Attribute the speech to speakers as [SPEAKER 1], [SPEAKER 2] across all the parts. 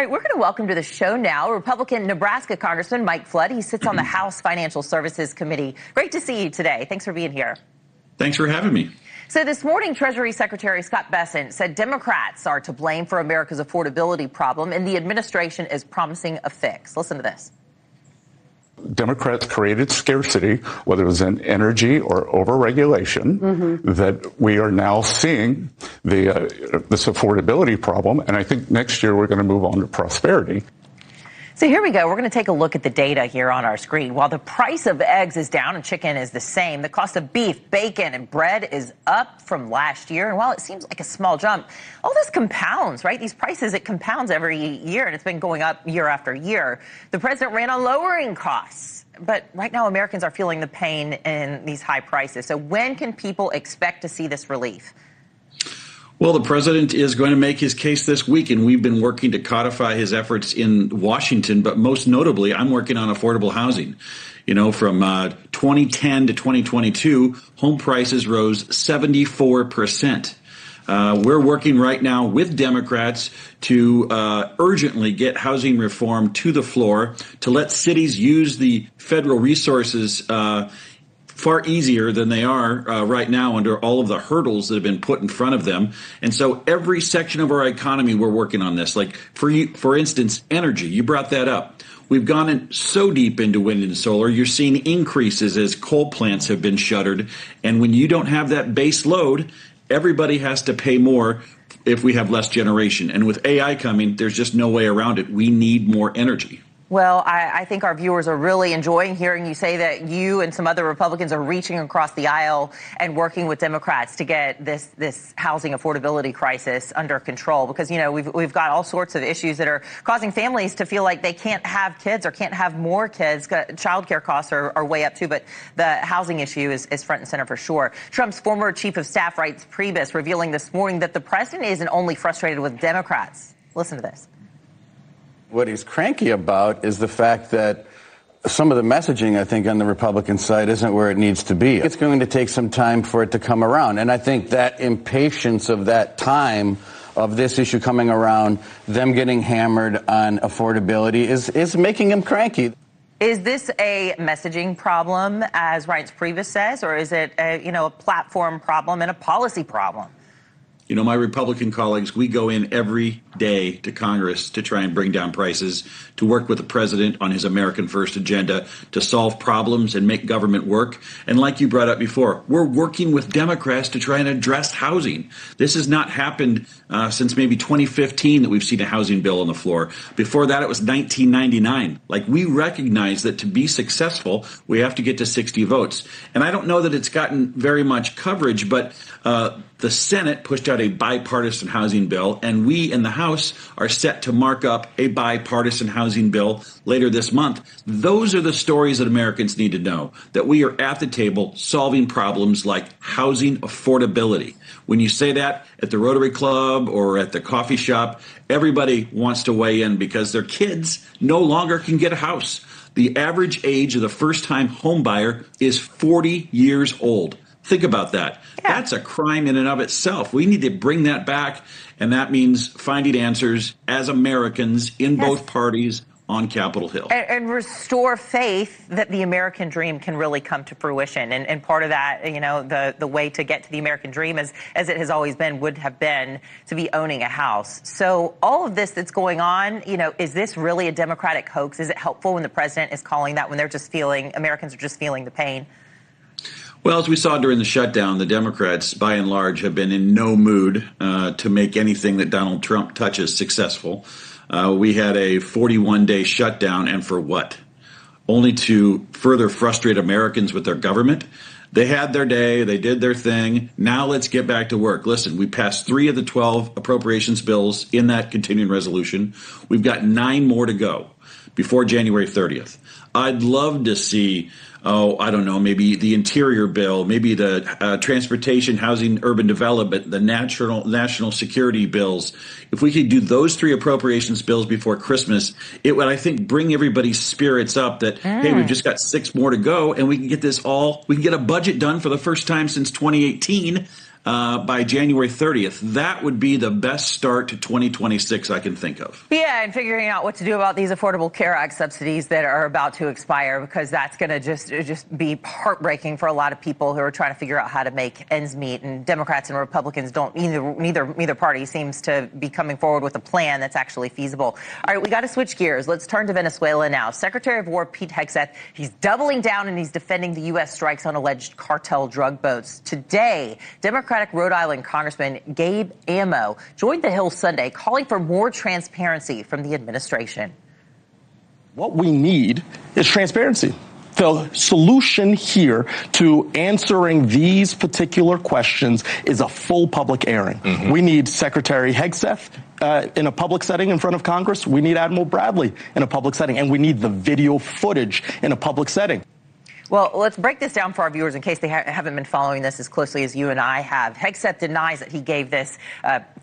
[SPEAKER 1] All right, we're going to welcome to the show now Republican Nebraska Congressman Mike Flood. He sits on the House Financial Services Committee. Great to see you today. Thanks for being here.
[SPEAKER 2] Thanks for having me.
[SPEAKER 1] So this morning, Treasury Secretary Scott Bessent said Democrats are to blame for America's affordability problem, and the administration is promising a fix. Listen to this.
[SPEAKER 3] Democrats created scarcity, whether it was in energy or overregulation, that we are now seeing this affordability problem. And I think next year we're going to move on to prosperity.
[SPEAKER 1] So here we go. We're going to take a look at the data here on our screen. While the price of eggs is down and chicken is the same, the cost of beef, bacon, and bread is up from last year. And while it seems like a small jump, all this compounds, right? These prices, it compounds every year, and it's been going up year after year. The president ran on lowering costs, but right now Americans are feeling the pain in these high prices. So when can people expect to see this relief?
[SPEAKER 2] Well, the president is going to make his case this week, and we've been working to codify his efforts in Washington. But most notably, I'm working on affordable housing. You know, from 2010 to 2022, home prices rose 74%. We're working right now with Democrats to urgently get housing reform to the floor, to let cities use the federal resources far easier than they are right now under all of the hurdles that have been put in front of them. And so every section of our economy, we're working on this. Like, for instance, energy. You brought that up. We've gone in so deep into wind and solar. You're seeing increases as coal plants have been shuttered. And when you don't have that base load, everybody has to pay more if we have less generation. And with AI coming, there's just no way around it. We need more energy.
[SPEAKER 1] Well, I think our viewers are really enjoying hearing you say that you and some other Republicans are reaching across the aisle and working with Democrats to get this housing affordability crisis under control, because, you know, we've got all sorts of issues that are causing families to feel like they can't have kids or can't have more kids. Child care costs are way up, too, but the housing issue is front and center for sure. Trump's former chief of staff, Reince Priebus, revealing this morning that the president isn't only frustrated with Democrats. Listen to this.
[SPEAKER 4] What he's cranky about is the fact that some of the messaging, I think, on the Republican side isn't where it needs to be. It's going to take some time for it to come around. And I think that impatience of that time of this issue coming around, them getting hammered on affordability, is making him cranky.
[SPEAKER 1] Is this a messaging problem, as Reince Priebus says, or is it a platform problem and a policy problem?
[SPEAKER 2] You know, my Republican colleagues, we go in every day to Congress to try and bring down prices, to work with the president on his American First agenda, to solve problems and make government work. And like you brought up before, we're working with Democrats to try and address housing. This has not happened since maybe 2015 that we've seen a housing bill on the floor. Before that, it was 1999. Like, we recognize that to be successful, we have to get to 60 votes. And I don't know that it's gotten very much coverage, but the Senate pushed out a bipartisan housing bill, and we in the House are set to mark up a bipartisan housing bill later this month. Those are the stories that Americans need to know, that we are at the table solving problems like housing affordability. When you say that at the Rotary Club or at the coffee shop, everybody wants to weigh in because their kids no longer can get a house. The average age of the first-time home buyer is 40 years old. Think about that. Yeah. That's a crime in and of itself. We need to bring that back, and that means finding answers as Americans in both parties on Capitol Hill.
[SPEAKER 1] And restore faith that the American dream can really come to fruition. And part of that, you know, the way to get to the American dream, as it has always been, would have been to be owning a house. So all of this that's going on, you know, is this really a Democratic hoax? Is it helpful when the president is calling that, when they're just Americans are just feeling the pain?
[SPEAKER 2] Well, as we saw during the shutdown, the Democrats, by and large, have been in no mood to make anything that Donald Trump touches successful. We had a 41-day shutdown, and for what? Only to further frustrate Americans with their government. They had their day. They did their thing. Now let's get back to work. Listen, we passed 3 of the 12 appropriations bills in that continuing resolution. We've got 9 more to go before January 30th. I'd love to see, I don't know, maybe the interior bill, maybe the transportation, housing, urban development, the national security bills. If we could do those 3 appropriations bills before Christmas, it would, I think, bring everybody's spirits up that, hey, we've just got 6 more to go, and we can get we can get a budget done for the first time since 2018. by January 30th. That would be the best start to 2026 I can think of.
[SPEAKER 1] Yeah, and figuring out what to do about these Affordable Care Act subsidies that are about to expire, because that's going to just be heartbreaking for a lot of people who are trying to figure out how to make ends meet. And Democrats and Republicans don't neither party seems to be coming forward with a plan that's actually feasible. All right, we got to switch gears. Let's turn to Venezuela now. Secretary of War Pete Hegseth, he's doubling down and he's defending the U.S. strikes on alleged cartel drug boats. Today, Democratic Rhode Island Congressman Gabe Amo joined the Hill Sunday, calling for more transparency from the administration.
[SPEAKER 5] What we need is transparency. The solution here to answering these particular questions is a full public airing. We need Secretary Hegseth in a public setting in front of Congress. We need Admiral Bradley in a public setting, and we need the video footage in a public setting.
[SPEAKER 1] Well, let's break this down for our viewers in case they haven't been following this as closely as you and I have. Hegseth denies that he gave this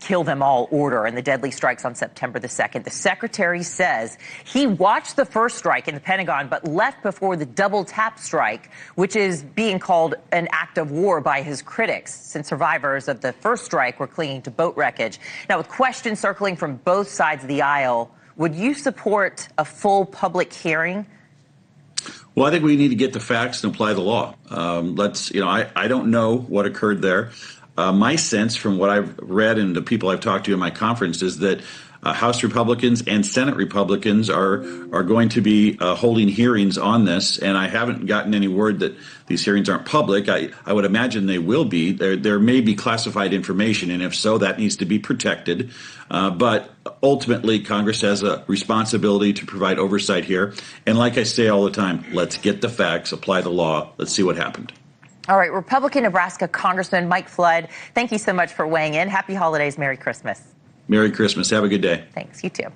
[SPEAKER 1] kill them all order in the deadly strikes on September the 2nd. The secretary says he watched the first strike in the Pentagon but left before the double tap strike, which is being called an act of war by his critics, since survivors of the first strike were clinging to boat wreckage. Now, with questions circling from both sides of the aisle, would you support a full public hearing?
[SPEAKER 2] Well, I think we need to get the facts and apply the law. I don't know what occurred there. My sense from what I've read and the people I've talked to in my conference is that House Republicans and Senate Republicans are going to be holding hearings on this, and I haven't gotten any word that these hearings aren't public. I would imagine they will be. There may be classified information, and if so, that needs to be protected. But ultimately, Congress has a responsibility to provide oversight here. And like I say all the time, let's get the facts, apply the law. Let's see what happened.
[SPEAKER 1] All right, Republican Nebraska Congressman Mike Flood, thank you so much for weighing in. Happy holidays. Merry Christmas.
[SPEAKER 2] Merry Christmas. Have a good day.
[SPEAKER 1] Thanks. You too.